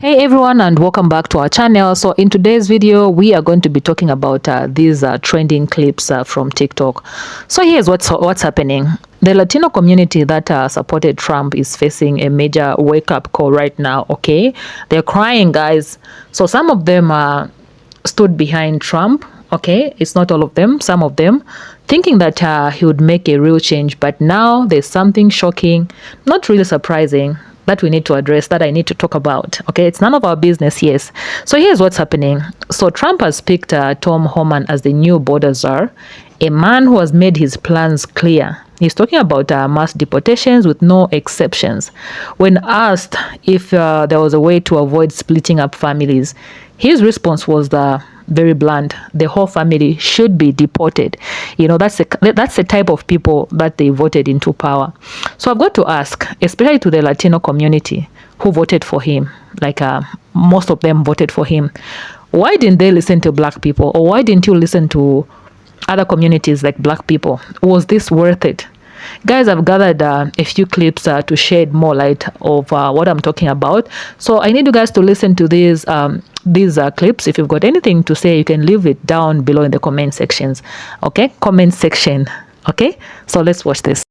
Hey everyone, and welcome back to our channel. So in today's video we are going to be talking about these trending clips from TikTok. So here's what's happening. The Latino community that supported Trump is facing a major wake-up call right now. Okay, they're crying, guys. So some of them stood behind Trump. Okay, it's not all of them, some of them, thinking that he would make a real change. But now there's something shocking, not really surprising, that we need to address, that I need to talk about. Okay, it's none of our business, yes. So here's what's happening. So Trump has picked Tom Homan as the new border czar, a man who has made his plans clear. He's talking about mass deportations with no exceptions. When asked if there was a way to avoid splitting up families, his response was very blunt. The whole family should be deported. You know, that's the type of people that they voted into power. So I've got to ask, especially to the Latino community who voted for him, like most of them voted for him, why didn't they listen to black people? Or why didn't you listen to other communities like black people? Was this worth it? Guys, I've gathered a few clips to shed more light of what I'm talking about. So I need you guys to listen to these clips. If you've got anything to say, you can leave it down below in the comment sections. Okay, comment section. Okay, so let's watch this.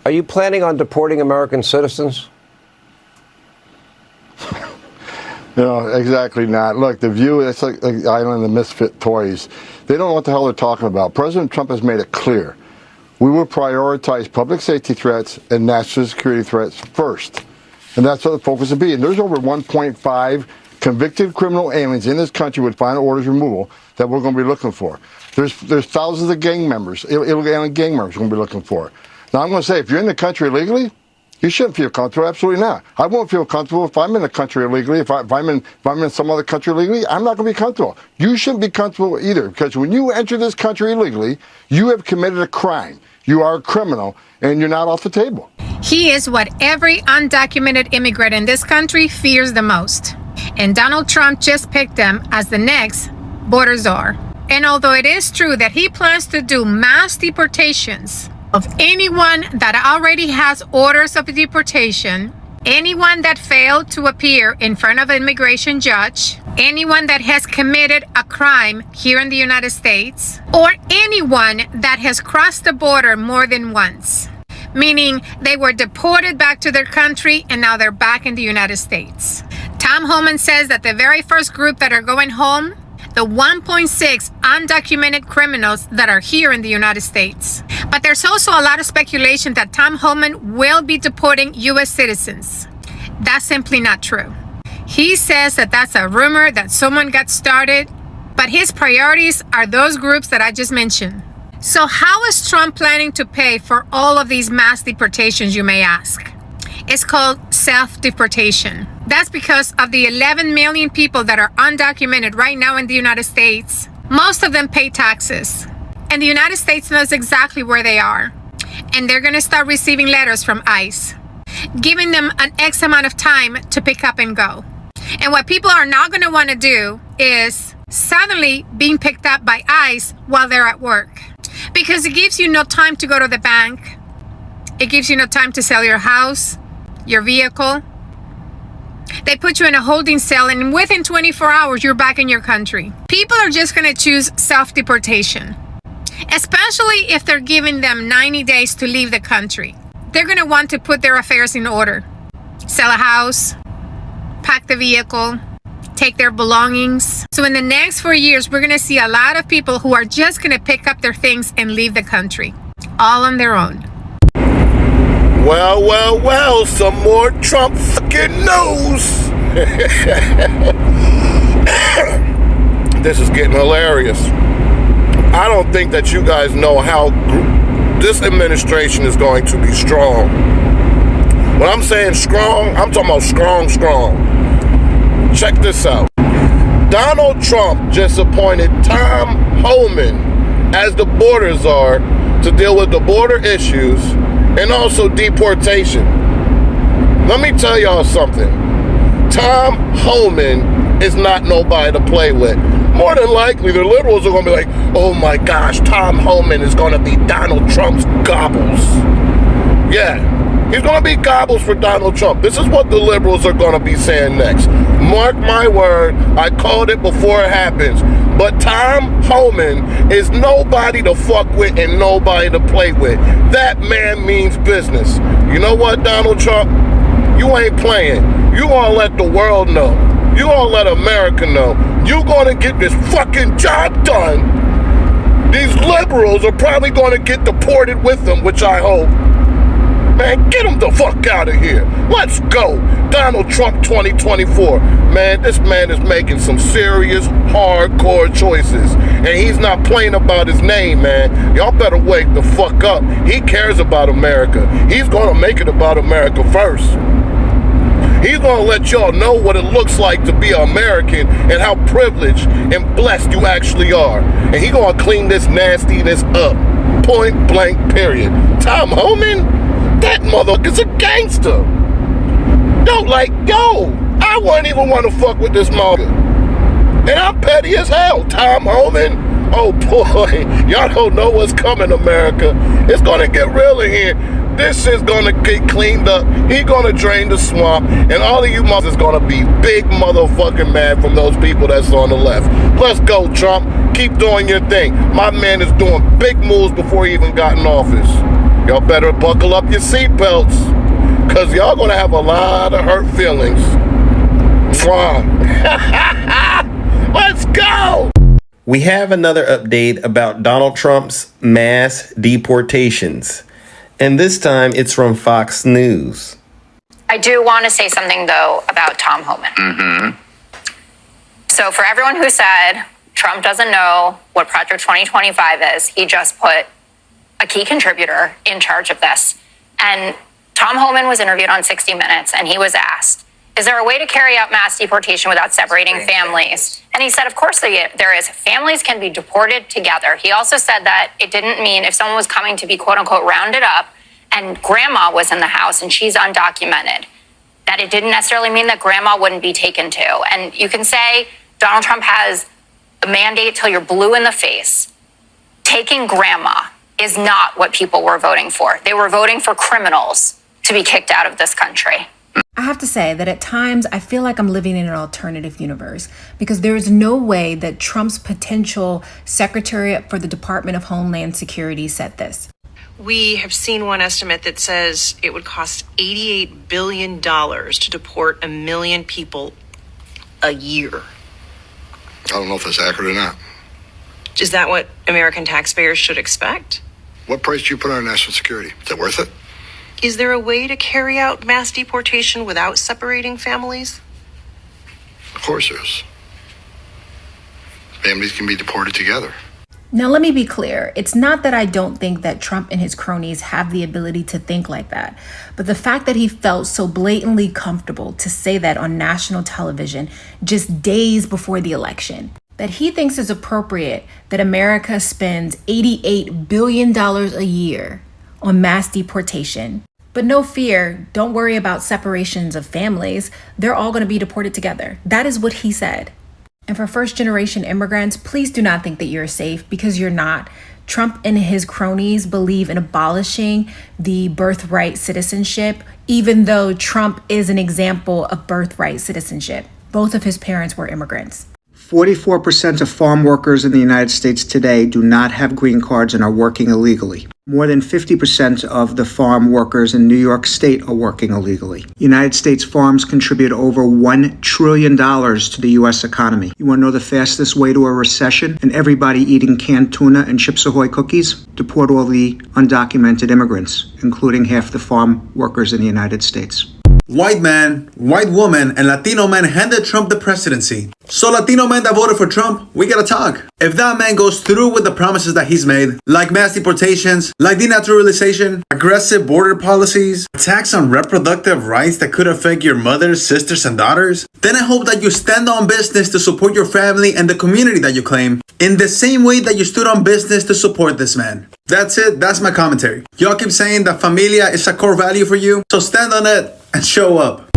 Are you planning on deporting American citizens? No, exactly not. Look, the view, it's like the island of misfit toys. They don't know what the hell they're talking about. President Trump has made it clear. We will prioritize public safety threats and national security threats first. And that's what the focus will be. And there's over 1.5 convicted criminal aliens in this country with final orders removal that we're going to be looking for. There's thousands of gang members, illegal alien gang members we're going to be looking for. Now, I'm going to say, if you're in the country illegally, you shouldn't feel comfortable. Absolutely not. I won't feel comfortable if I'm in the country illegally. If I'm in some other country illegally, I'm not going to be comfortable. You shouldn't be comfortable either, because when you enter this country illegally, you have committed a crime. You are a criminal, and you're not off the table. He is what every undocumented immigrant in this country fears the most. And Donald Trump just picked him as the next border czar. And although it is true that he plans to do mass deportations of anyone that already has orders of deportation, anyone that failed to appear in front of an immigration judge, anyone that has committed a crime here in the United States, or anyone that has crossed the border more than once, meaning they were deported back to their country and now they're back in the United States. Tom Homan says that the very first group that are going home, the 1.6 undocumented criminals that are here in the United States. But there's also a lot of speculation that Tom Homan will be deporting U.S. citizens. That's simply not true. He says that that's a rumor that someone got started, but his priorities are those groups that I just mentioned. So how is Trump planning to pay for all of these mass deportations, you may ask? It's called self-deportation. That's because of the 11 million people that are undocumented right now in the United States. Most of them pay taxes. And the United States knows exactly where they are. And they're going to start receiving letters from ICE, giving them an X amount of time to pick up and go. And what people are not going to want to do is suddenly being picked up by ICE while they're at work. Because it gives you no time to go to the bank. It gives you no time to sell your house, your vehicle. They put you in a holding cell, and within 24 hours, you're back in your country. People are just going to choose self-deportation, especially if they're giving them 90 days to leave the country. They're going to want to put their affairs in order, sell a house, pack the vehicle, take their belongings. So in the next 4 years, we're going to see a lot of people who are just going to pick up their things and leave the country, all on their own. Well, some more Trump fucking news. This is getting hilarious. I don't think that you guys know how this administration is going to be strong. When I'm saying strong, I'm talking about strong. Check this out. Donald Trump just appointed Tom Homan as the border czar to deal with the border issues and also deportation. Let me tell y'all something. Tom Homan is not nobody to play with. More than likely, the liberals are going to be like, oh my gosh, Tom Homan is going to be Donald Trump's gobbles. Yeah, He's going to be gobbles for Donald Trump. This is what the liberals are going to be saying next. Mark my word, I called it before it happens. But Tom Homan is nobody to fuck with and nobody to play with. That man means business. You know what, Donald Trump? You ain't playing. You gonna let the world know. You gonna let America know. You gonna get this fucking job done. These liberals are probably gonna get deported with them, which I hope. Man, get him the fuck out of here. Let's go. Donald Trump 2024. Man, this man is making some serious, hardcore choices. And he's not playing about his name, man. Y'all better wake the fuck up. He cares about America. He's going to make it about America first. He's going to let y'all know what it looks like to be an American and how privileged and blessed you actually are. And he's going to clean this nastiness up. Point blank, period. Tom Homan? That motherfucker's a gangster. I wouldn't even want to fuck with this mother. And I'm petty as hell. Tom Homan, oh boy, y'all don't know what's coming, America. It's gonna get real in here. This shit's gonna get cleaned up. He gonna drain the swamp, and all of you mothers is gonna be big motherfucking mad from those people that's on the left. Let's go, Trump. Keep doing your thing. My man is doing big moves before he even got in office. Y'all better buckle up your seatbelts, because y'all going to have a lot of hurt feelings. Let's go! We have another update about Donald Trump's mass deportations. And this time it's from Fox News. I do want to say something, though, about Tom Homan. So for everyone who said Trump doesn't know what Project 2025 is, he just put a key contributor in charge of this. And Tom Homan was interviewed on 60 Minutes, and he was asked, is there a way to carry out mass deportation without separating families? And he said, of course there is. Families can be deported together. He also said that it didn't mean if someone was coming to be, quote unquote, rounded up and grandma was in the house and she's undocumented, that it didn't necessarily mean that grandma wouldn't be taken to. And you can say Donald Trump has a mandate till you're blue in the face. Taking grandma is not what people were voting for. They were voting for criminals to be kicked out of this country. I have to say that at times I feel like I'm living in an alternative universe, because there is no way that Trump's potential secretary for the Department of Homeland Security said this. We have seen one estimate that says it would cost $88 billion to deport 1 million people a year. I don't know if that's accurate or not. Is that what American taxpayers should expect? What price do you put on national security? Is it worth it? Is there a way to carry out mass deportation without separating families? Of course there is. Families can be deported together. Now, let me be clear. It's not that I don't think that Trump and his cronies have the ability to think like that, but the fact that he felt so blatantly comfortable to say that on national television just days before the election, that he thinks is appropriate that America spends $88 billion a year on mass deportation. But no fear, don't worry about separations of families. They're all going to be deported together. That is what he said. And for first-generation immigrants, please do not think that you're safe, because you're not. Trump and his cronies believe in abolishing the birthright citizenship, even though Trump is an example of birthright citizenship. Both of his parents were immigrants. 44% of farm workers in the United States today do not have green cards and are working illegally. More than 50% of the farm workers in New York State are working illegally. United States farms contribute over $1 trillion to the U.S. economy. You want to know the fastest way to a recession and everybody eating canned tuna and Chips Ahoy cookies? Deport all the undocumented immigrants, including half the farm workers in the United States. White man, white woman, and Latino man handed Trump the presidency. So Latino men that voted for Trump, we gotta talk. If that man goes through with the promises that he's made, like mass deportations, like denaturalization, aggressive border policies, attacks on reproductive rights that could affect your mothers, sisters, and daughters, then I hope that you stand on business to support your family and the community that you claim, in the same way that you stood on business to support this man. That's it, that's my commentary. Y'all keep saying that familia is a core value for you, so stand on it and show up.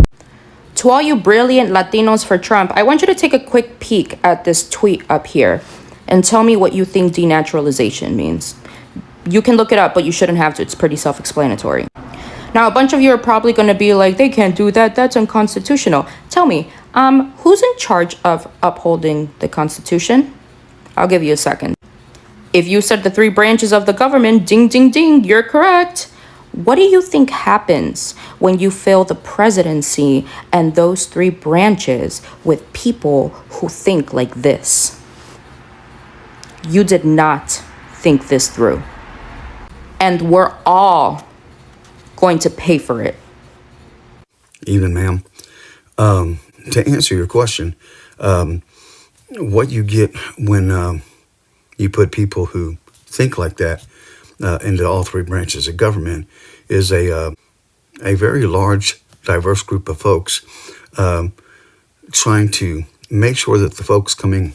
To all you brilliant Latinos for Trump, I want you to take a quick peek at this tweet up here and tell me what you think denaturalization means. You can look it up, but you shouldn't have to. It's pretty self-explanatory. Now, a bunch of you are probably going to be like, they can't do that. That's unconstitutional. Tell me, who's in charge of upholding the Constitution? I'll give you a second. If you said the three branches of the government, ding, ding, ding, you're correct. What do you think happens when you fill the presidency and those three branches with people who think like this? You did not think this through. And we're all going to pay for it. Evening, ma'am. To answer your question, what you get when you put people who think like that into all three branches of government is a very large, diverse group of folks trying to make sure that the folks coming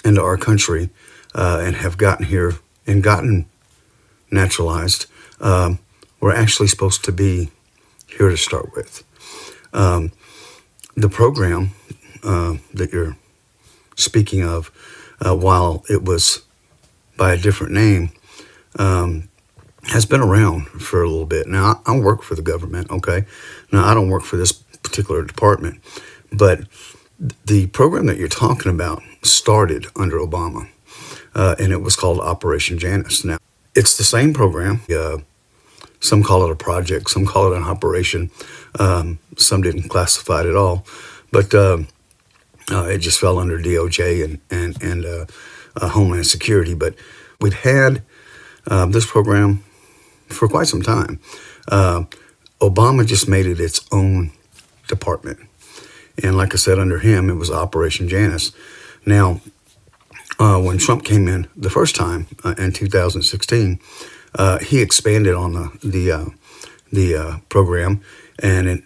into our country and have gotten here and gotten naturalized were actually supposed to be here to start with. The program that you're speaking of, while it was by a different name, has been around for a little bit. Now, I work for the government, okay? Now, I don't work for this particular department, but the program that you're talking about started under Obama, and it was called Operation Janus. Now, it's the same program. Some call it a project, some call it an operation. Some didn't classify it at all, but it just fell under DOJ and Homeland Security. But we'd had this program for quite some time. Obama just made it its own department. And like I said, under him, it was Operation Janus. Now, when Trump came in the first time in 2016, he expanded on the program, and it,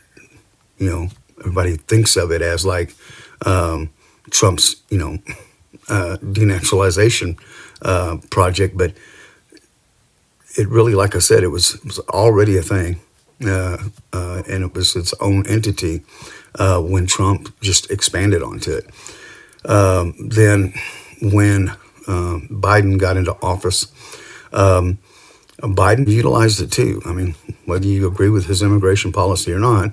everybody thinks of it as like Trump's denaturalization project, but it really, like I said, it was already a thing, and it was its own entity when Trump just expanded onto it. Then when Biden got into office, Biden utilized it too. I mean, whether you agree with his immigration policy or not,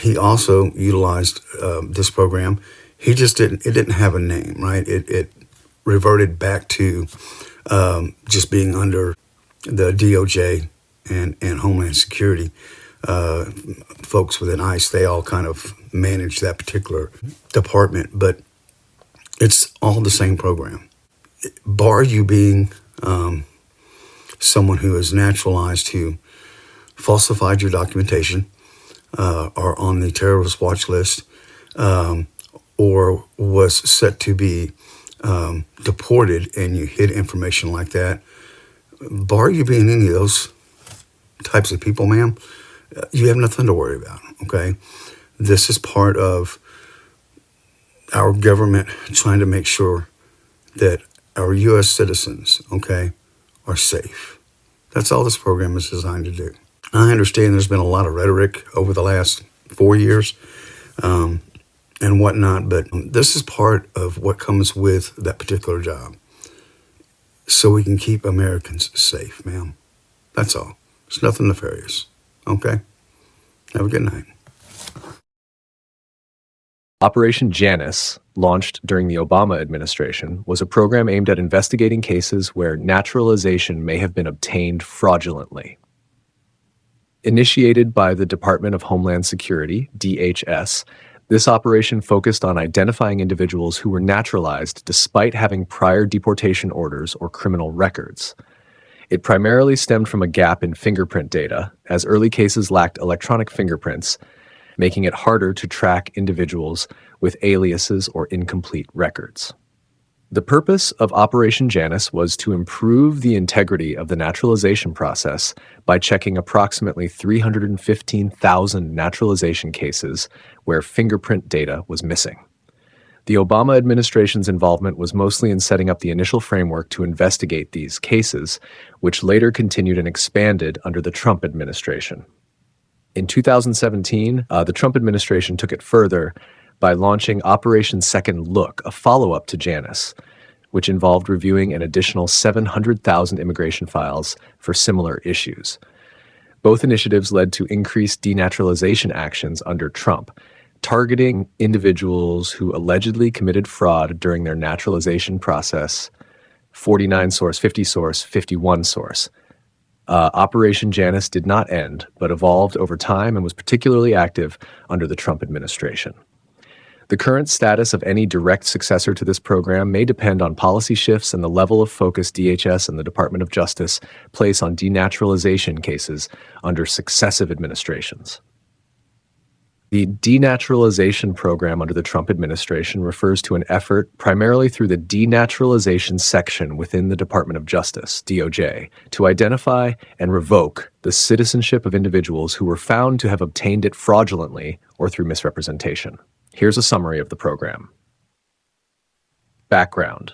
he also utilized this program. He just it didn't have a name, right? It reverted back to just being under the DOJ and Homeland Security. Folks within ICE, they all kind of manage that particular department, but it's all the same program. Bar you being someone who is naturalized, who falsified your documentation, are on the terrorist watch list, or was set to be deported and you hid information like that, bar you being any of those types of people, ma'am, you have nothing to worry about, okay? This is part of our government trying to make sure that our U.S. citizens, okay, are safe. That's all this program is designed to do. I understand there's been a lot of rhetoric over the last 4 years and whatnot, but this is part of what comes with that particular job, so we can keep Americans safe, ma'am. That's all. It's nothing nefarious, okay? Have a good night. Operation Janus, launched during the Obama administration, was a program aimed at investigating cases where naturalization may have been obtained fraudulently. Initiated by the Department of Homeland Security, DHS, this operation focused on identifying individuals who were naturalized despite having prior deportation orders or criminal records. It primarily stemmed from a gap in fingerprint data, as early cases lacked electronic fingerprints, making it harder to track individuals with aliases or incomplete records. The purpose of Operation Janus was to improve the integrity of the naturalization process by checking approximately 315,000 naturalization cases where fingerprint data was missing. The Obama administration's involvement was mostly in setting up the initial framework to investigate these cases, which later continued and expanded under the Trump administration. In 2017, the Trump administration took it further by launching Operation Second Look, a follow-up to Janus, which involved reviewing an additional 700,000 immigration files for similar issues. Both initiatives led to increased denaturalization actions under Trump, targeting individuals who allegedly committed fraud during their naturalization process. 49 source, 50 source, 51 source. Operation Janus did not end, but evolved over time and was particularly active under the Trump administration. The current status of any direct successor to this program may depend on policy shifts and the level of focus DHS and the Department of Justice place on denaturalization cases under successive administrations. The denaturalization program under the Trump administration refers to an effort primarily through the denaturalization section within the Department of Justice, DOJ, to identify and revoke the citizenship of individuals who were found to have obtained it fraudulently or through misrepresentation. Here's a summary of the program. Background.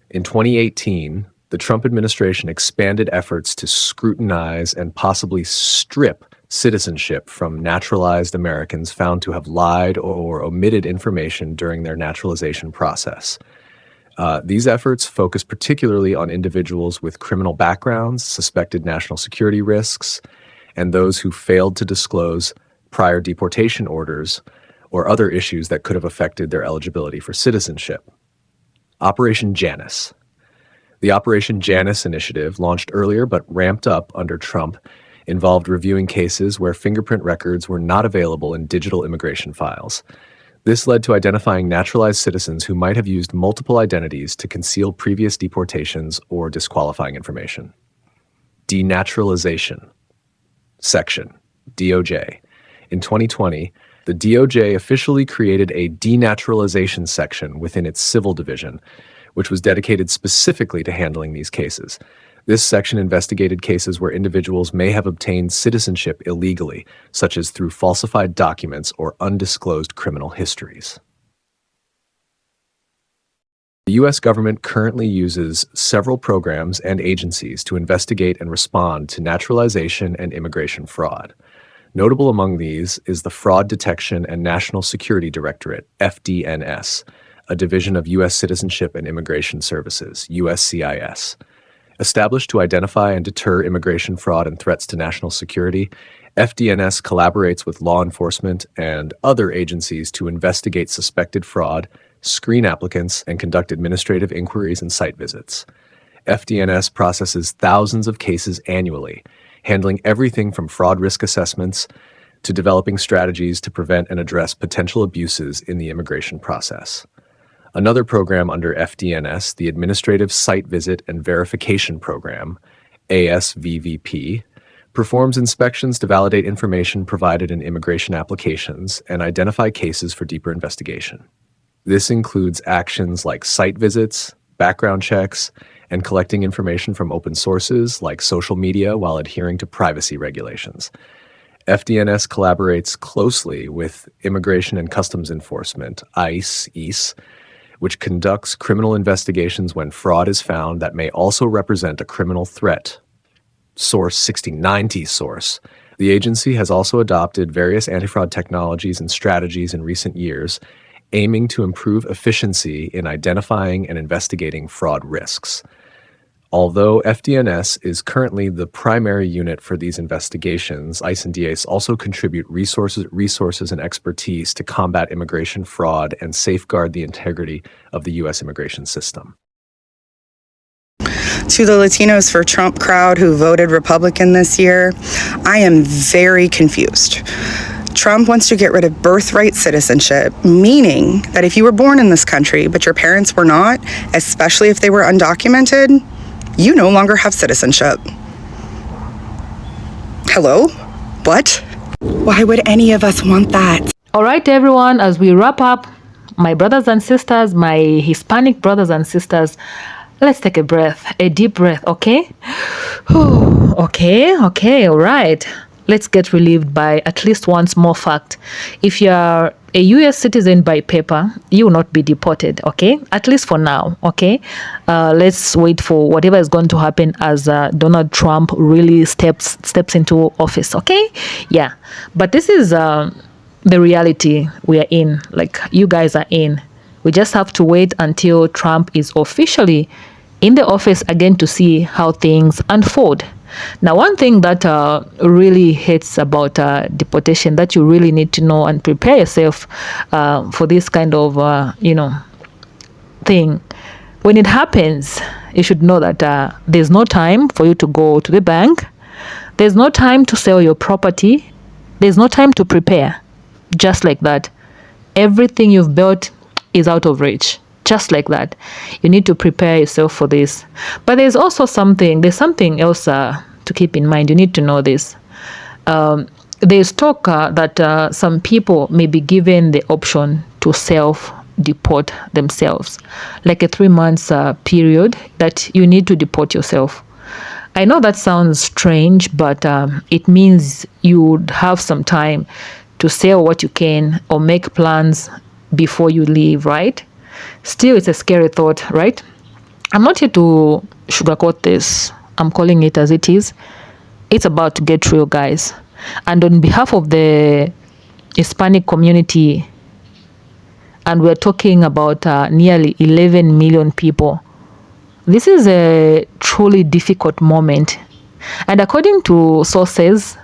In 2018, the Trump administration expanded efforts to scrutinize and possibly strip citizenship from naturalized Americans found to have lied or omitted information during their naturalization process. These efforts focus particularly on individuals with criminal backgrounds, suspected national security risks, and those who failed to disclose prior deportation orders or other issues that could have affected their eligibility for citizenship. Operation Janus. The Operation Janus initiative, launched earlier but ramped up under Trump, involved reviewing cases where fingerprint records were not available in digital immigration files. This led to identifying naturalized citizens who might have used multiple identities to conceal previous deportations or disqualifying information. Denaturalization. Section. DOJ. In 2020, the DOJ officially created a denaturalization section within its civil division, which was dedicated specifically to handling these cases. This section investigated cases where individuals may have obtained citizenship illegally, such as through falsified documents or undisclosed criminal histories. The U.S. government currently uses several programs and agencies to investigate and respond to naturalization and immigration fraud. Notable among these is the Fraud Detection and National Security Directorate, FDNS, a division of U.S. Citizenship and Immigration Services, USCIS. Established to identify and deter immigration fraud and threats to national security, FDNS collaborates with law enforcement and other agencies to investigate suspected fraud, screen applicants, and conduct administrative inquiries and site visits. FDNS processes thousands of cases annually, handling everything from fraud risk assessments to developing strategies to prevent and address potential abuses in the immigration process. Another program under FDNS, the Administrative Site Visit and Verification Program, ASVVP, performs inspections to validate information provided in immigration applications and identify cases for deeper investigation. This includes actions like site visits, background checks, and collecting information from open sources like social media while adhering to privacy regulations. FDNS collaborates closely with Immigration and Customs Enforcement, ICE, which conducts criminal investigations when fraud is found that may also represent a criminal threat. Source 6090 source. The agency has also adopted various anti-fraud technologies and strategies in recent years, aiming to improve efficiency in identifying and investigating fraud risks. Although FDNS is currently the primary unit for these investigations, ICE and DACE also contribute resources and expertise to combat immigration fraud and safeguard the integrity of the U.S. immigration system. To the Latinos for Trump crowd who voted Republican this year, I am very confused. Trump wants to get rid of birthright citizenship, meaning that if you were born in this country but your parents were not, especially if they were undocumented, you no longer have citizenship. Hello? What? Why would any of us want that? All right, everyone, as we wrap up, my brothers and sisters, my Hispanic brothers and sisters, let's take a breath, a deep breath, okay? Okay, all right. Let's get relieved by at least one small fact. If you are a U.S. citizen by paper, you will not be deported, okay? At least for now, okay? Let's wait for whatever is going to happen as Donald Trump really steps into office, okay? Yeah, but this is the reality we are in, like you guys are in. We just have to wait until Trump is officially in the office again to see how things unfold. Now, one thing that really hits about deportation that you really need to know and prepare yourself for this kind of, thing. When it happens, you should know that there's no time for you to go to the bank. There's no time to sell your property. There's no time to prepare. Just like that. Everything you've built is out of reach. Just like that. You need to prepare yourself for this. But there's something else to keep in mind. You need to know this. There's talk that some people may be given the option to self-deport themselves, like a 3 months period that you need to deport yourself. I know that sounds strange, but it means you would have some time to sell what you can or make plans before you leave, right? Still, it's a scary thought, right? I'm not here to sugarcoat this. I'm calling it as it is. It's about to get real, guys. And on behalf of the Hispanic community, and we're talking about nearly 11 million people, this is a truly difficult moment. And according to sources,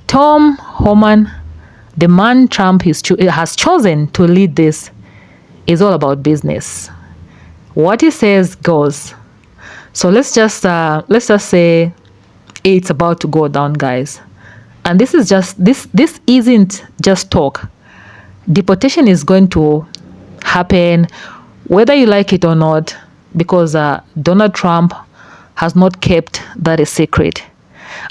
Tom Homan, the man Trump has chosen to lead this, is all about business. What he says goes. So let's just say it's about to go down, guys. And this is just this isn't just talk. Deportation is going to happen whether you like it or not, because Donald Trump has not kept that a secret.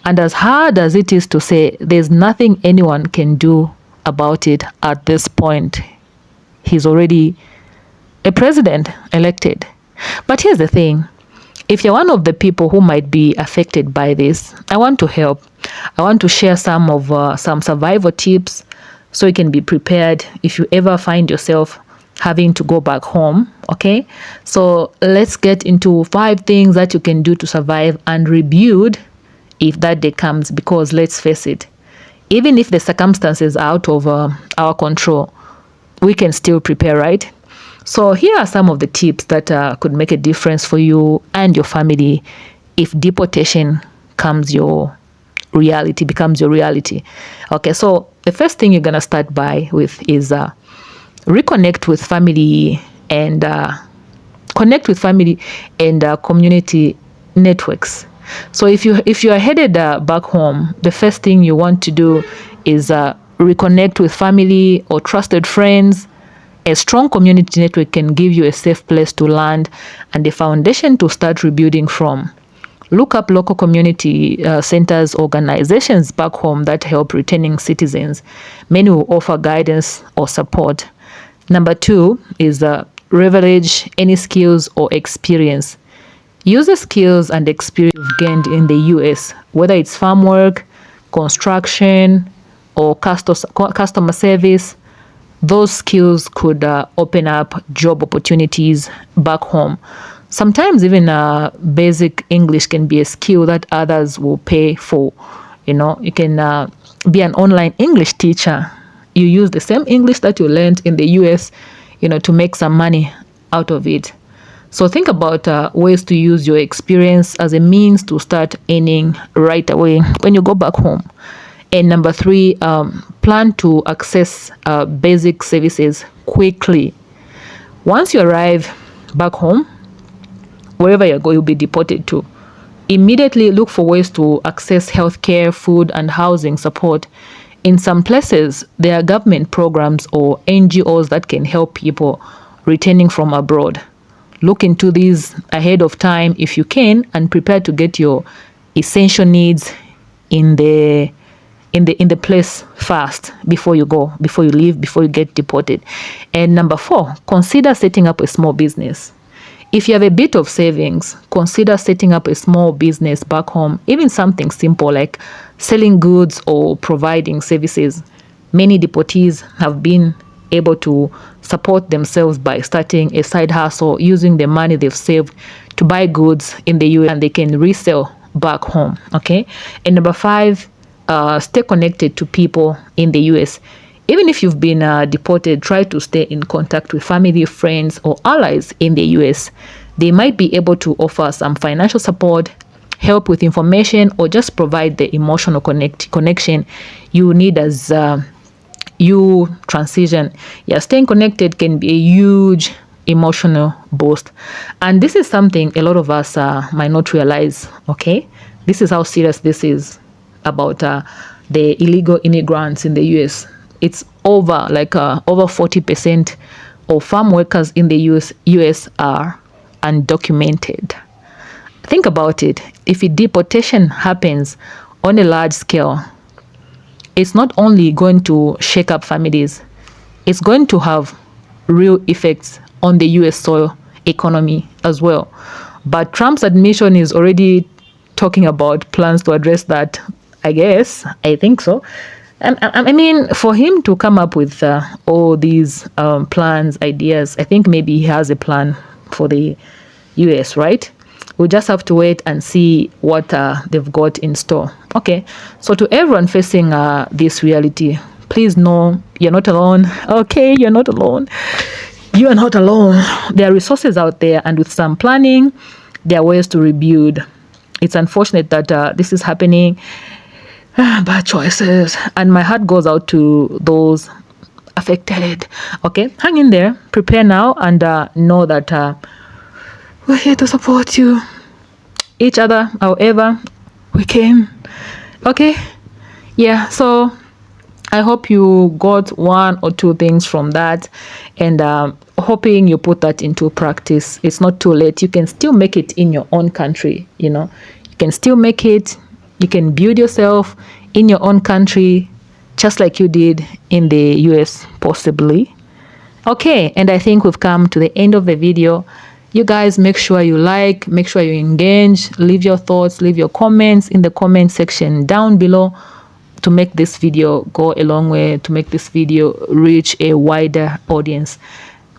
And as hard as it is to say, there's nothing anyone can do about it at this point. He's already a president elected. But here's the thing. If you're one of the people who might be affected by this, I want to help. I want to share some survival tips so you can be prepared if you ever find yourself having to go back home. Okay, so let's get into 5 things that you can do to survive and rebuild if that day comes, because let's face it, even if the circumstances are out of our control, we can still prepare, right? So here are some of the tips that could make a difference for you and your family if deportation becomes your reality. Okay, so the first thing you're gonna start with is reconnect with family and connect with family and community networks. So if you are headed back home, the first thing you want to do is reconnect with family or trusted friends. A strong community network can give you a safe place to land and a foundation to start rebuilding from. Look up local community centers, organizations back home that help returning citizens. Many will offer guidance or support. Number 2 is leverage any skills or experience. Use the skills and experience you've gained in the US, whether it's farm work, construction, or customer service. Those skills could open up job opportunities back home. Sometimes even basic English can be a skill that others will pay for. You can be an online English teacher. You use the same English that you learned in the US, to make some money out of it. So think about ways to use your experience as a means to start earning right away when you go back home. And number 3, plan to access basic services quickly. Once you arrive back home, wherever you go, you'll be deported to. Immediately look for ways to access healthcare, food, and housing support. In some places, there are government programs or NGOs that can help people returning from abroad. Look into these ahead of time if you can, and prepare to get your essential needs in the place fast before you leave, before you get deported. And number 4, consider setting up a small business. If you have a bit of savings, consider setting up a small business back home, even something simple like selling goods or providing services. Many deportees have been able to support themselves by starting a side hustle using the money they've saved to buy goods in the US, and they can resell back home. Okay. And number 5, stay connected to people in the US. Even if you've been deported, try to stay in contact with family, friends, or allies in the US. They might be able to offer some financial support help with information, or just provide the emotional connection you need as you transition. Yeah, staying connected can be a huge emotional boost, and this is something a lot of us might not realize. Okay, this is how serious this is about the illegal immigrants in the US. It's over 40% of farm workers in the US are undocumented. Think about it. If a deportation happens on a large scale, it's not only going to shake up families, it's going to have real effects on the US soil economy as well. But Trump's admission is already talking about plans to address that, I guess. I think so. I mean, for him to come up with all these plans, ideas, I think maybe he has a plan for the US, right? We'll just have to wait and see what they've got in store. Okay, so to everyone facing this reality, please know you're not alone. Okay, you're not alone. You are not alone. There are resources out there, and with some planning, there are ways to rebuild. It's unfortunate that this is happening. Bad choices. And my heart goes out to those affected. Okay, hang in there. Prepare now, and know that we're here to support you, each other, however we can. Okay, yeah, so I hope you got one or two things from that, and hoping you put that into practice. It's not too late. You can still make it in your own country. You can still make it. You can build yourself in your own country, just like you did in the US, possibly. Okay, and I think we've come to the end of the video. You guys, make sure you like, make sure you engage, leave your thoughts, leave your comments in the comment section down below to make this video go a long way, to make this video reach a wider audience.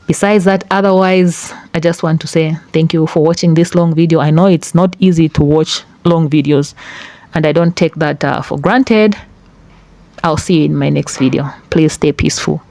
Besides that, otherwise, I just want to say thank you for watching this long video. I know it's not easy to watch long videos, and I don't take that for granted. I'll see you in my next video. Please stay peaceful.